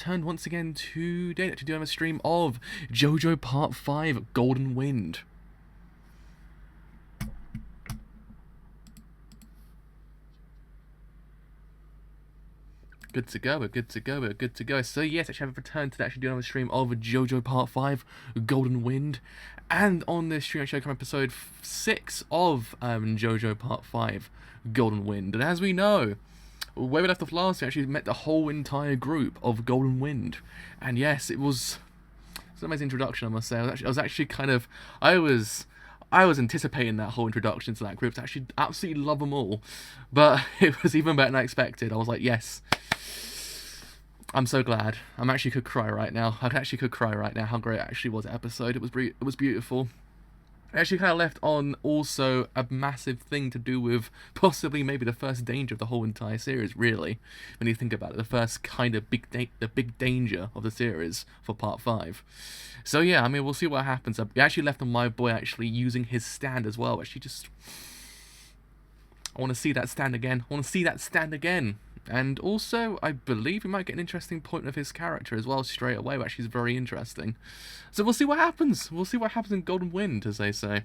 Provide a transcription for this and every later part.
returned once again today to do a stream of JoJo Part 5 Golden Wind. Good to go, we're good to go, we're good to go. So yes, actually I've returned to actually doing a stream of JoJo Part 5 Golden Wind. And on this stream actually I come episode 6 of JoJo Part 5 Golden Wind. And as we know, where we left off last, we actually met the whole entire group of Golden Wind. And yes, it was an amazing introduction, I must say. I was actually kind of, I was anticipating that whole introduction to that group to actually absolutely love them all. But it was even better than I expected. I was like, yes. I'm so glad. I actually could cry right now. I actually could cry right now how great it actually was, that episode. It was beautiful. I actually kind of left on also a massive thing to do with possibly maybe the first danger of the whole entire series, really. When you think about it, the first kind of the big danger of the series for part 5. So yeah, I mean, we'll see what happens. We actually left on my boy actually using his stand as well. Actually just, I want to see that stand again. I want to see that stand again. And also, I believe we might get an interesting point of his character as well straight away, which is very interesting. So we'll see what happens. We'll see what happens in Golden Wind, as they say.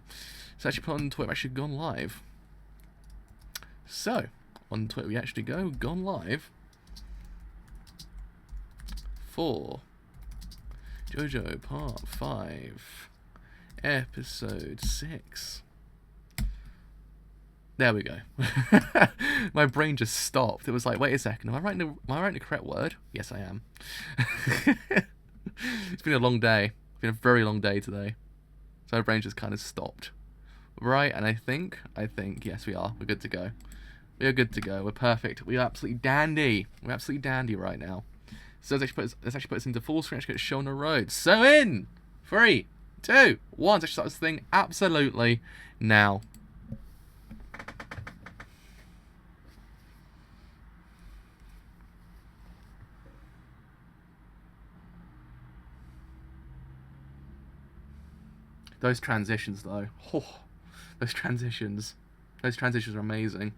So actually put on Twitter, actually gone live. So, on Twitter we actually go, gone live. For JoJo Part 5, Episode 6. There we go. My brain just stopped. It was like, wait a second, am I writing the correct word? Yes, I am. It's been a long day. It's been a very long day today. So my brain just kind of stopped. Right, and I think, yes, we are. We're good to go. We are good to go. We're perfect. We are absolutely dandy. We're absolutely dandy right now. So let's actually put us into full screen. Let's get shown the road. So in 3, 2, 1. Let's start this thing absolutely now. Those transitions, though. Oh, those transitions. Those transitions are amazing.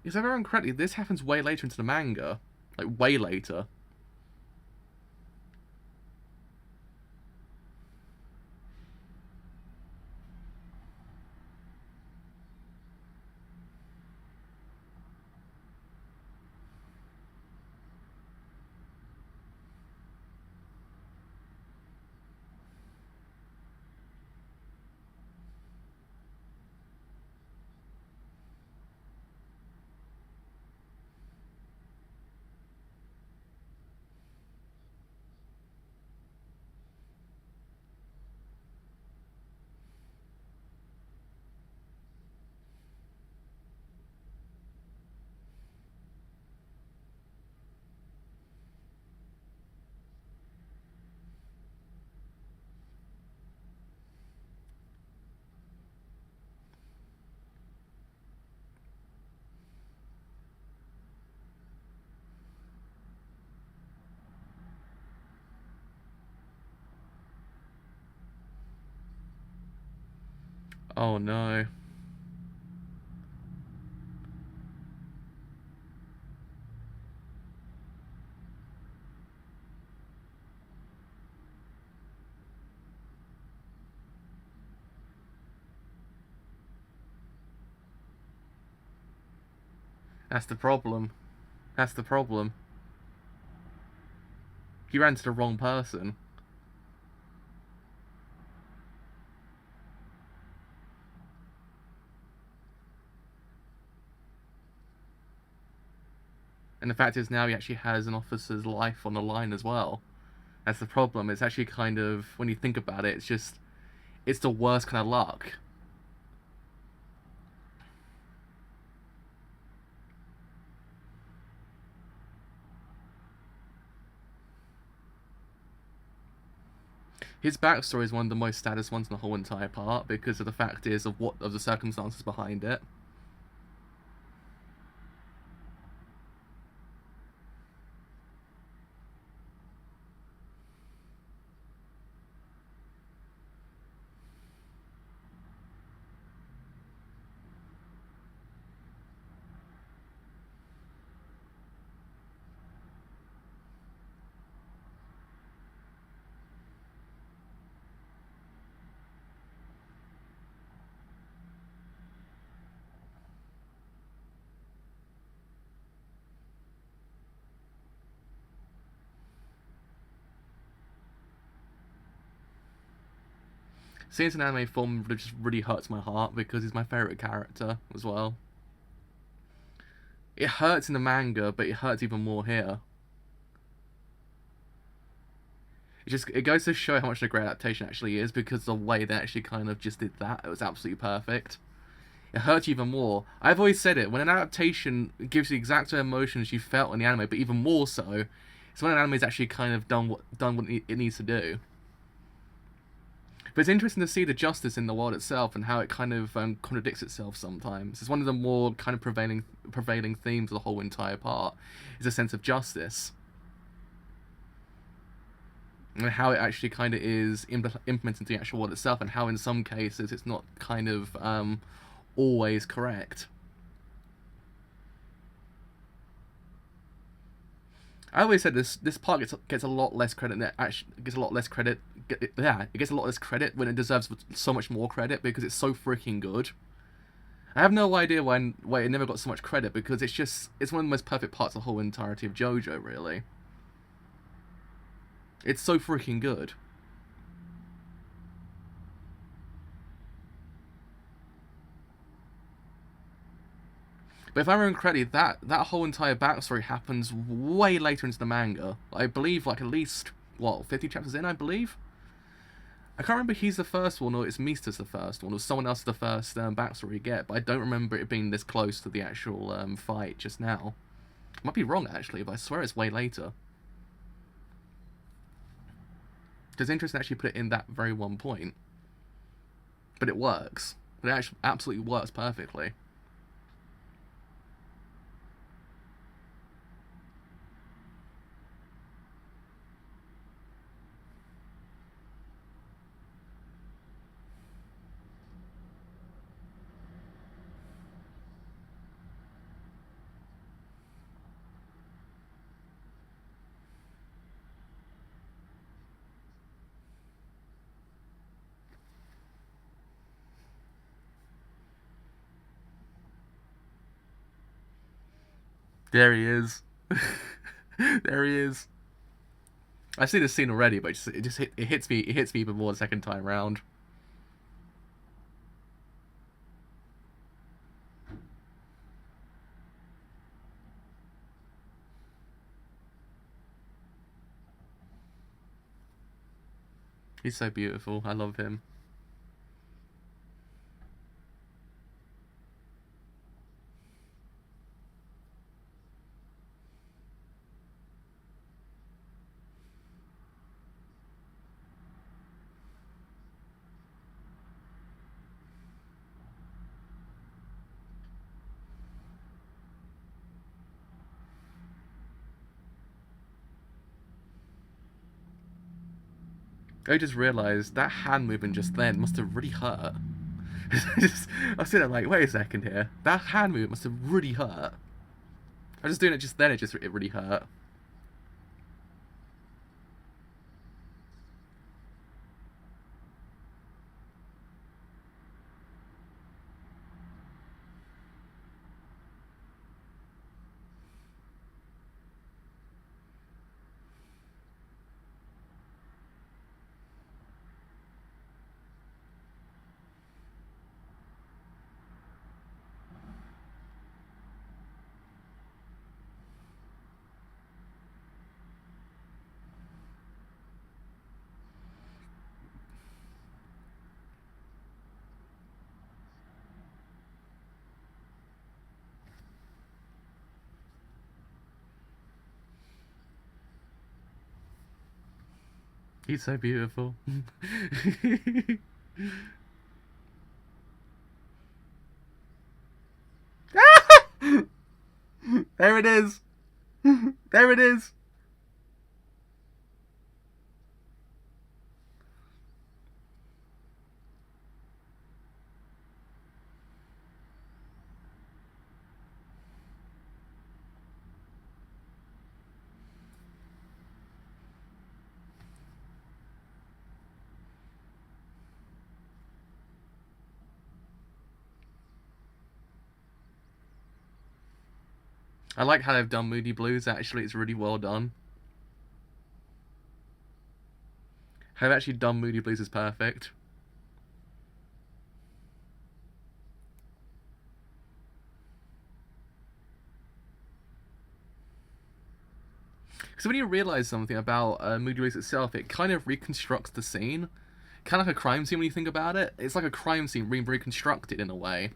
If I remember correctly, this happens way later into the manga. Like, way later. Oh no. That's the problem. That's the problem. You ran to the wrong person. And the fact is now he actually has an officer's life on the line as well. That's the problem. It's actually kind of, when you think about it, it's the worst kind of luck. His backstory is one of the most saddest ones in the whole entire part because of the fact is of the circumstances behind it. Seeing an anime form just really hurts my heart because he's my favorite character as well. It hurts in the manga, but it hurts even more here. It goes to show how much a great adaptation actually is because the way they actually kind of just did that, it was absolutely perfect. It hurts even more. I've always said it, when an adaptation gives you the exact same emotions you felt in the anime, but even more so, it's when an anime is actually kind of done what it needs to do. But it's interesting to see the justice in the world itself and how it kind of contradicts itself sometimes. It's one of the more kind of prevailing themes of the whole entire part, is a sense of justice. And how it actually kind of is implemented into the actual world itself, and how in some cases it's not kind of always correct. I always said this part gets a lot less credit. It gets a lot less credit. Yeah, it gets a lot less credit when it deserves so much more credit because it's so freaking good. I have no idea why it never got so much credit because it's one of the most perfect parts of the whole entirety of JoJo. Really, it's so freaking good. But if I remember correctly, that whole entire backstory happens way later into the manga. I believe, like, at least, what, 50 chapters in, I believe? I can't remember if he's the first one or it's Mista's the first one or someone else the first backstory you get, but I don't remember it being this close to the actual fight just now. I might be wrong, actually, but I swear it's way later. It's interesting to actually put it in that very one point. But it works. But it actually absolutely works perfectly. There he is. There he is. I've seen this scene already, but it hits me even more the second time round. He's so beautiful. I love him. I just realised that hand movement just then must have really hurt. I was sitting there like, wait a second here. That hand movement must have really hurt. I was just doing it just then, it really hurt. He's so beautiful. There it is. There it is. I like how they've done Moody Blues, actually. It's really well done. How they've actually done Moody Blues is perfect. Because when you realise something about Moody Blues itself, it kind of reconstructs the scene. Kind of like a crime scene when you think about it. It's like a crime scene being reconstructed in a way.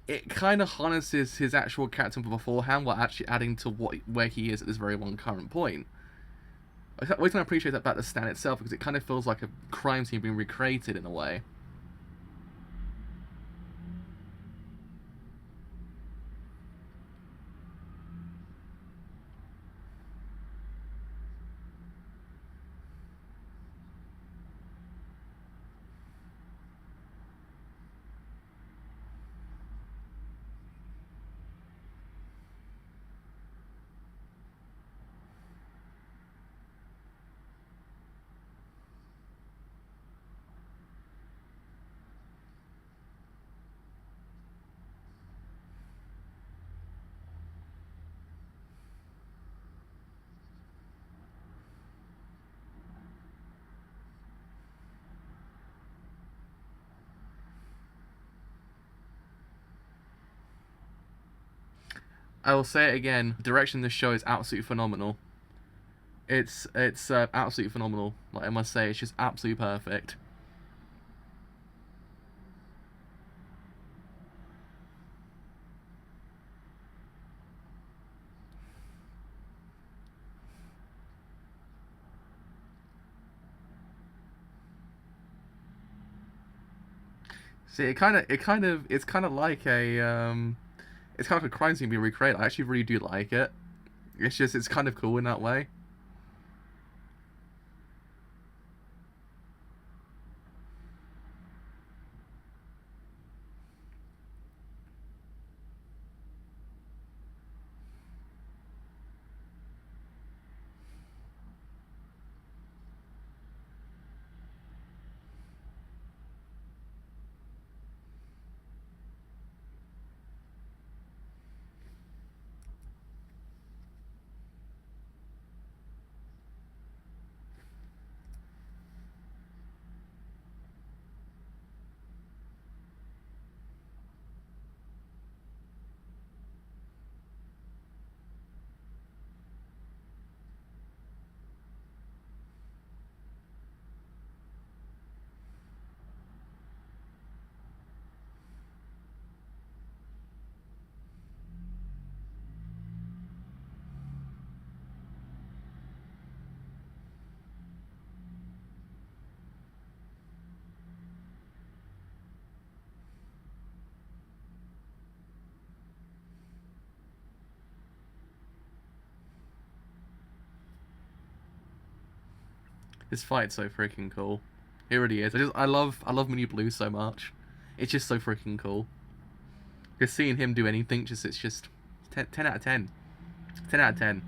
It kind of harnesses his actual character beforehand while actually adding to where he is at this very one current point. I always kind of appreciate that about the stand itself, because it kind of feels like a crime scene being recreated in a way. I will say it again, the direction of this show is absolutely phenomenal. It's absolutely phenomenal. Like, I must say, it's just absolutely perfect. See, it's kind of, it's kind of like it's kind of like a crime scene being recreated. I actually really do like it. It's just, it's kind of cool in that way. This fight's so freaking cool. It really is. I love Mini Blue so much. It's just so freaking cool. Just seeing him do anything, it's just 10 out of 10. 10 out of 10.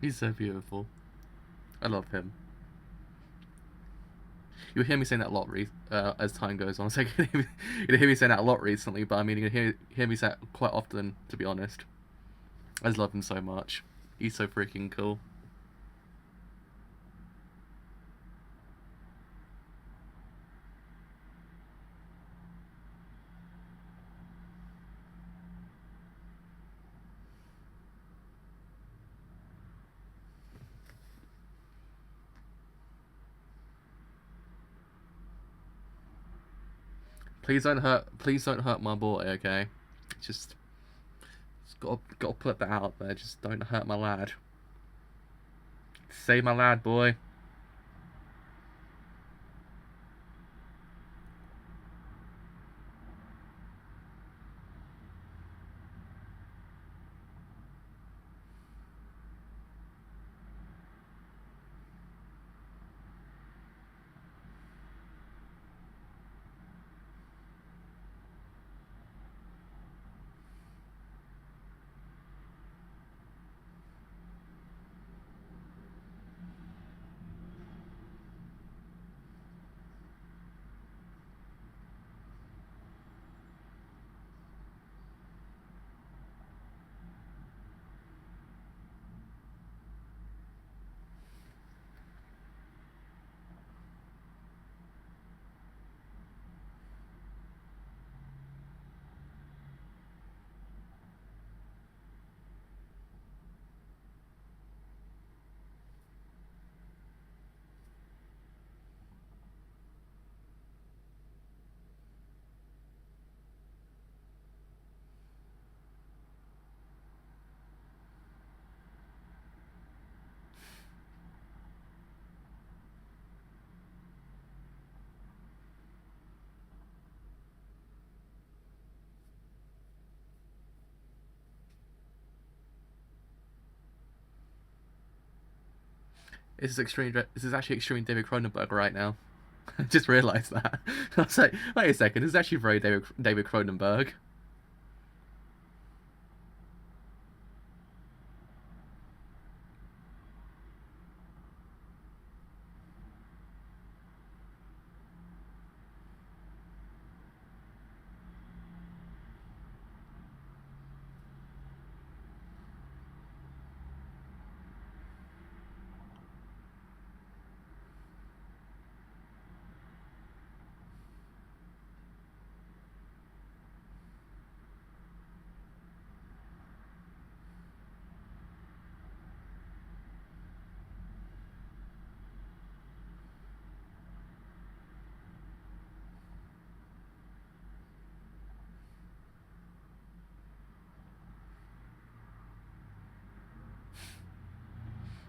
He's so beautiful. I love him. You'll hear me saying that a lot as time goes on. So you'll hear me saying that a lot recently, but I mean, you'll hear me say it quite often, to be honest. I just love him so much. He's so freaking cool. Please don't hurt my boy, okay? Just gotta put that out there. Just don't hurt my lad. Save my lad, boy. This is extreme. This is actually extreme David Cronenberg right now. I just realised that. I was like, wait a second. This is actually very David Cronenberg.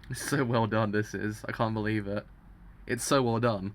It's so well done. This is. I can't believe it. It's so well done.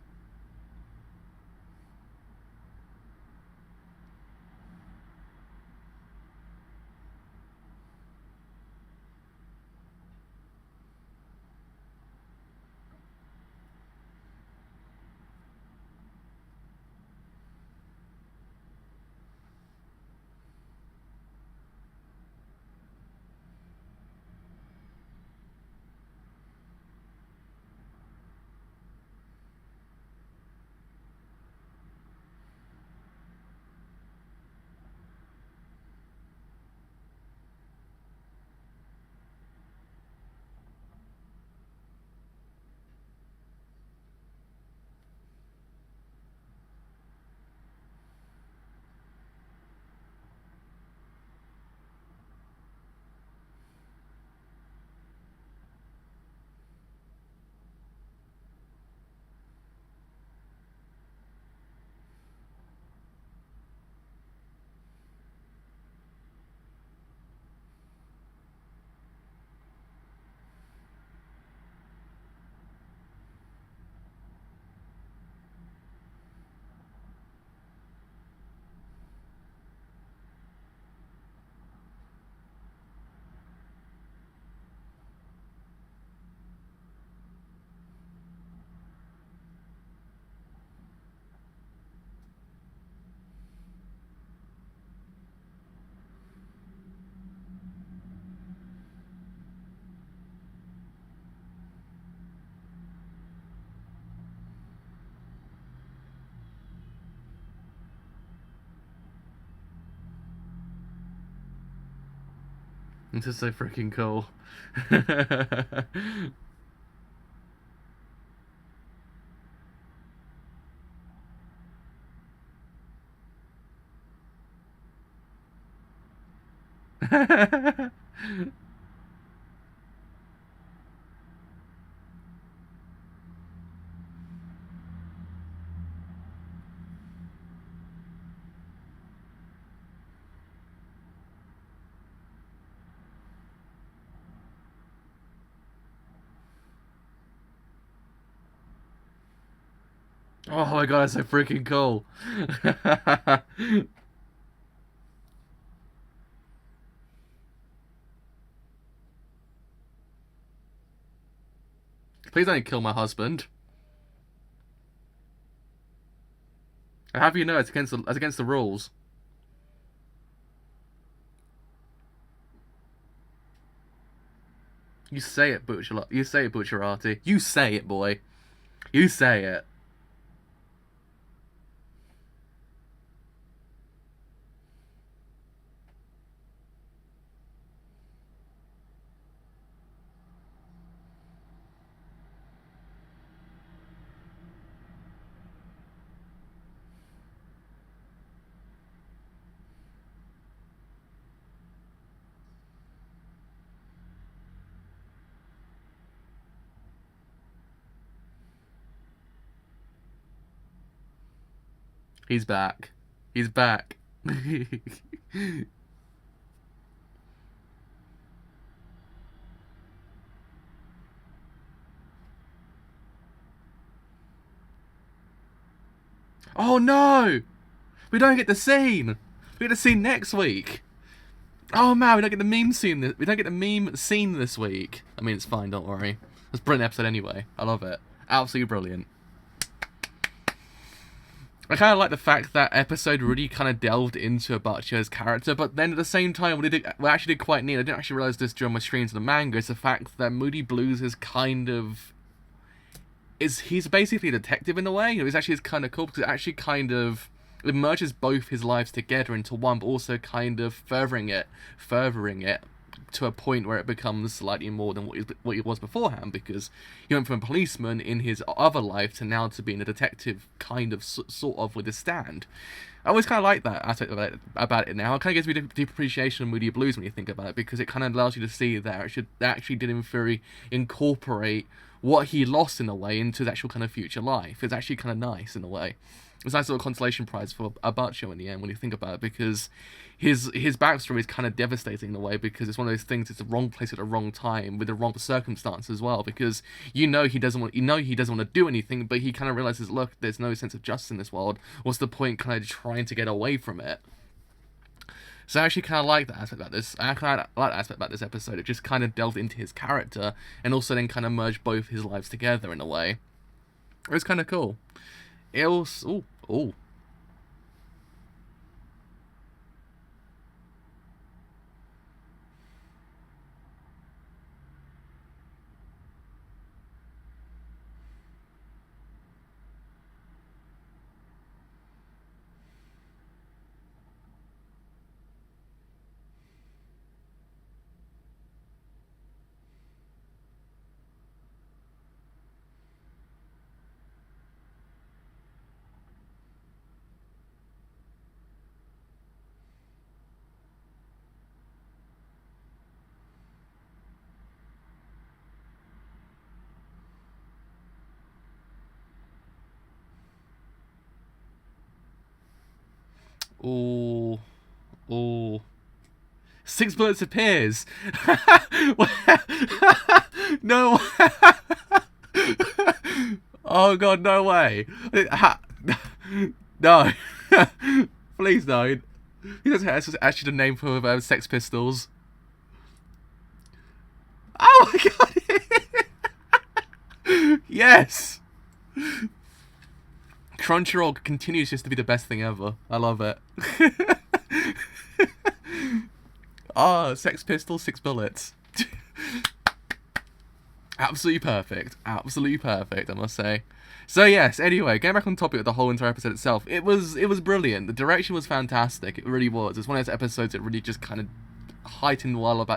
This is so freaking cool. Oh my god, that's so freaking cool. Please don't kill my husband. I have you know it's against the rules. You say it, You say it, Bucciarati. You say it, boy. You say it. He's back. He's back. Oh no! We don't get the scene! We get the scene next week! Oh man, we don't get the meme scene we don't get the meme scene this week. I mean, it's fine, don't worry. It's a brilliant episode anyway. I love it. Absolutely brilliant. I kind of like the fact that episode really kind of delved into Abbacchio's character, but then at the same time, what actually did quite neat, I didn't actually realise this during my streams of the manga, is the fact that Moody Blues is kind of... he's basically a detective in a way. It's actually kind of cool, because it actually kind of... it merges both his lives together into one, but also kind of furthering it to a point where it becomes slightly more than what he was beforehand, because he went from a policeman in his other life to now to being a detective, kind of, sort of, with a stand. I always kind of like that aspect about it now. It kind of gives me deep appreciation of Moody Blues when you think about it, because it kind of allows you to see that it actually did in theory incorporate what he lost in a way into his actual kind of future life. It's actually kind of nice in a way. It's a nice little consolation prize for Abbacchio in the end when you think about it, because his backstory is kind of devastating in a way, because it's one of those things, it's the wrong place at the wrong time with the wrong circumstance as well, because he doesn't want to do anything, but he kind of realizes, look, there's no sense of justice in this world. What's the point kind of trying to get away from it? So I actually kind of like that aspect about this. I kind of like that aspect about this episode. It just kind of delved into his character and also then kind of merged both his lives together in a way. It was kind of cool. It was... ooh. Ooh. 6 bullets appears. No. Oh god, no way. No. Please don't. That's actually the name for Sex Pistols. Oh my god. Yes. Crunchyroll continues just to be the best thing ever. I love it. Sex Pistols, 6 bullets. Absolutely perfect. Absolutely perfect, I must say. So yes, anyway, getting back on topic of the whole entire episode itself, it was brilliant. The direction was fantastic. It really was. It's one of those episodes that really just kind of heightened what I love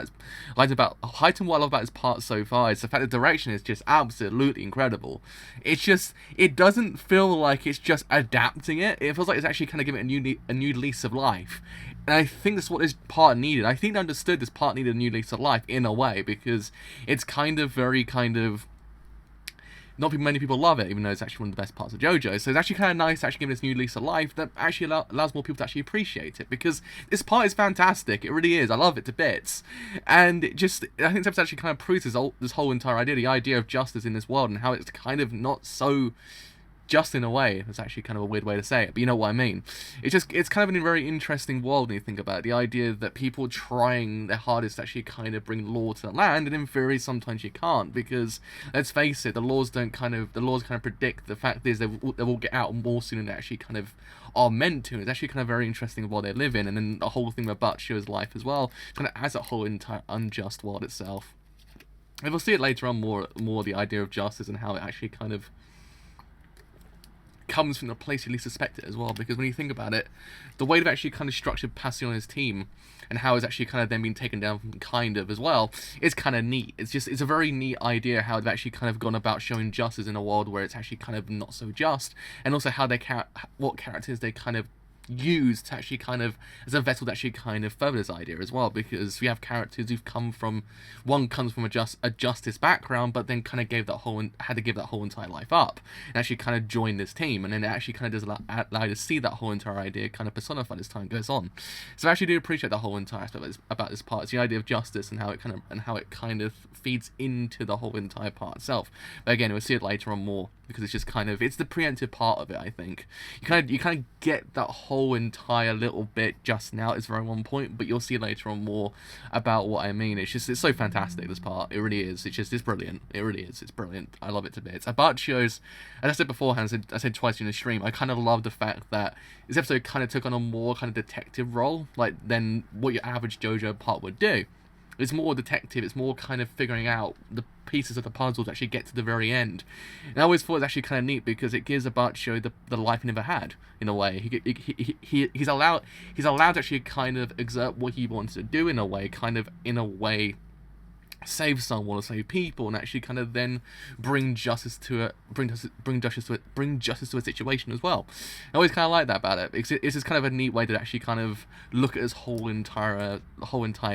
about his part so far is the fact the direction is just absolutely incredible. It doesn't feel like it's just adapting it. It feels like it's actually kind of giving it a new lease of life. And I think that's what this part needed. I think I understood this part needed a new lease of life in a way, because it's kind of very kind of, not many people love it, even though it's actually one of the best parts of JoJo. So it's actually kind of nice to actually give this new lease of life that actually allows more people to actually appreciate it, because this part is fantastic. It really is. I love it to bits. And I think this episode actually kind of proves this whole entire idea, the idea of justice in this world, and how it's kind of not so just in a way. That's actually kind of a weird way to say it, but you know what I mean. It's kind of a very interesting world when you think about it. The idea that people trying their hardest to actually kind of bring law to the land, and in theory sometimes you can't, because let's face it, the laws kind of predict. The fact is they will get out more soon than they actually kind of are meant to. It's actually kind of very interesting what they live in, and then the whole thing with Abbacchio's life as well kind of adds that whole entire unjust world itself. And we'll see it later on more the idea of justice and how it actually kind of comes from the place you least suspect it as well, because when you think about it, the way they've actually kind of structured Passione's team and how it's actually kind of then been taken down from kind of as well is kind of neat. It's a very neat idea how they've actually kind of gone about showing justice in a world where it's actually kind of not so just, and also how what characters they kind of used to actually kind of as a vessel to actually kind of further this idea as well, because we have characters who've comes from a justice background, but then kind of had to give that whole entire life up and actually kind of join this team, and then it actually kind of does allow you to see that whole entire idea kind of personified as time goes on. So I actually do appreciate the whole entire aspect about this part. It's the idea of justice and how it kind of feeds into the whole entire part itself. But again, we'll see it later on more, because it's the preemptive part of it. I think you kind of get that whole entire little bit just now. It's very one point, but you'll see later on more about what I mean. It's so fantastic, this part. It really is. It's brilliant. It really is. It's brilliant. I love it to bits. Abbacchio's, as I said beforehand, I said twice in the stream, I kind of love the fact that this episode kind of took on a more kind of detective role, like than what your average JoJo part would do. It's more detective. It's more kind of figuring out the pieces of the puzzle to actually get to the very end. And I always thought it was actually kind of neat, because it gives Abbacchio the life he never had, in a way. He's allowed to actually kind of exert what he wants to do in a way, save someone or save people, and actually kind of then bring justice to a situation as well. I always kind of like that about it. It's just kind of a neat way to actually kind of look at this whole entire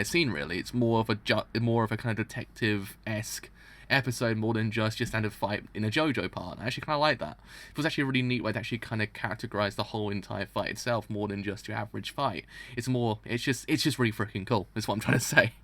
scene. Really, it's more of a kind of detective-esque episode, more than just your standard fight in a JoJo part. I actually kind of like that. It was actually a really neat way to actually kind of categorize the whole entire fight itself, more than just your average fight. It's just really freaking cool. That's what I'm trying to say.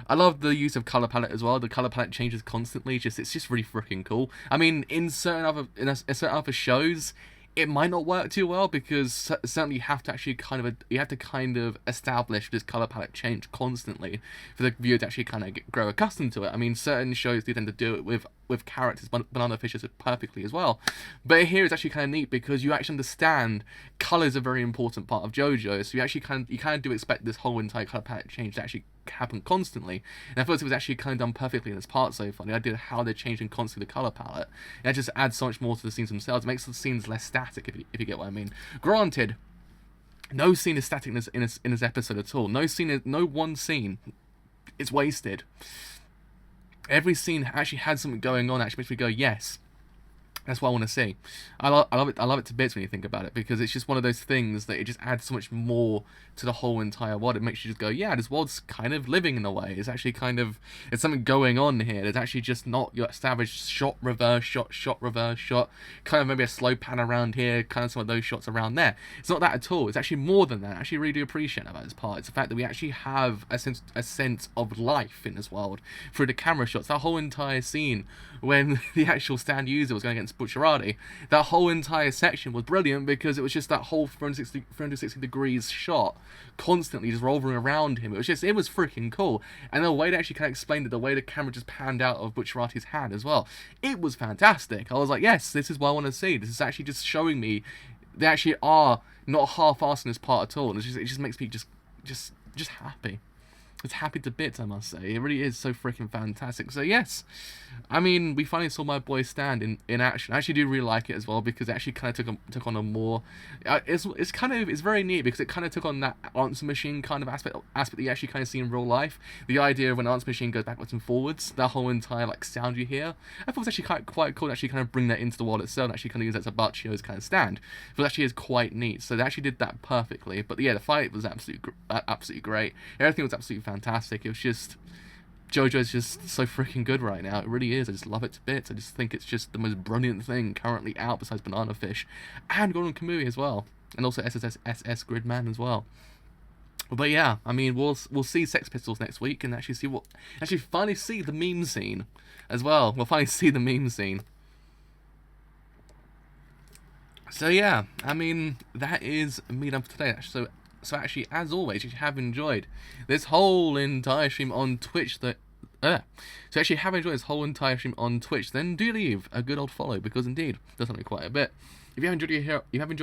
I love the use of color palette as well. The color palette changes constantly. It's just really freaking cool. I mean, in certain other shows, it might not work too well, because certainly you have to actually kind of establish this color palette change constantly for the viewer to actually kind of grow accustomed to it. I mean, certain shows do tend to do it with characters, Banana Fish does it perfectly as well. But here it's actually kind of neat, because you actually understand color is a very important part of JoJo, so you kind of do expect this whole entire color palette change to actually happen constantly. And I thought it was actually kind of done perfectly in this part so far. The idea of how they're changing constantly the color palette, and that just adds so much more to the scenes themselves. It makes the scenes less static, if you get what I mean. Granted, no scene is static in this episode at all. No one scene is wasted. Every scene actually had something going on. Actually makes me go, yes, that's what I want to see. I love it to bits when you think about it, because it's just one of those things that it just adds so much more to the whole entire world. It makes you just go, yeah, this world's kind of living in a way. It's actually there's something going on here. There's actually just not your established shot, reverse shot, reverse shot, kind of maybe a slow pan around here, kind of some of those shots around there. It's not that at all. It's actually more than that. I actually really do appreciate about this part. It's the fact that we actually have a sense of life in this world through the camera shots. That whole entire scene when the actual stand user was going against Butcherati, that whole entire section was brilliant, because it was just that whole 360 degrees shot constantly just rolling around him. It was freaking cool. And the way they actually kind of explained it, the way the camera just panned out of Butcherati's hand as well, it was fantastic. I was like, yes, this is what I want to see. This is actually just showing me they actually are not half-assing this part at all. And it just makes me just happy. it's happy to bits, I must say. It really is so freaking fantastic. So yes, I mean, we finally saw my boy Stand in action. I actually do really like it as well, because it actually kind of took on a more, it's very neat, because it kind of took on that answer machine kind of aspect that you actually kind of see in real life. The idea of when an answer machine goes backwards and forwards, that whole entire like sound you hear, I thought it was actually quite cool to actually kind of bring that into the world itself, and actually kind of use that as Abbacchio's kind of stand. But actually is quite neat. So they actually did that perfectly. But yeah, the fight was absolutely great. Everything was absolutely fantastic. It was just, JoJo's just so freaking good right now. It really is. I just love it to bits. I just think it's just the most brilliant thing currently out besides Banana Fish and Golden Kamui as well, and also SS Gridman as well. But yeah, I mean, we'll see Sex Pistols next week, and actually finally see the meme scene as well. We'll finally see the meme scene. So yeah, I mean, that is me done for today. So actually, as always, if you have enjoyed this whole entire stream on Twitch, then do leave a good old follow, because indeed, does something quite a bit. If you have enjoyed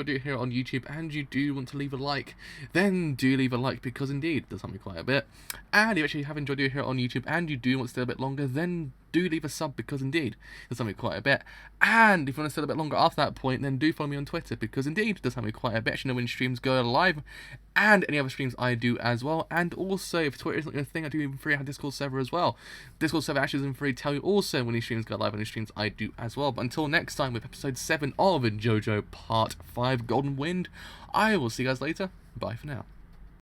it here on YouTube, and you do want to leave a like, then do leave a like, because indeed, does something quite a bit. And if you actually have enjoyed it here on YouTube, and you do want to stay a bit longer, then do leave a sub, because indeed, does something quite a bit. And if you want to stay a bit longer after that point, then do follow me on Twitter, because indeed, does something quite a bit. You know when streams go live, and any other streams I do as well. And also, if Twitter isn't your thing, I do even free have a Discord server as well. Discord server actually isn't free. Tell you also when these streams go live, and these streams I do as well. But until next time, with episode 7 of JoJo Part 5 Golden Wind, I will see you guys later. Bye for now.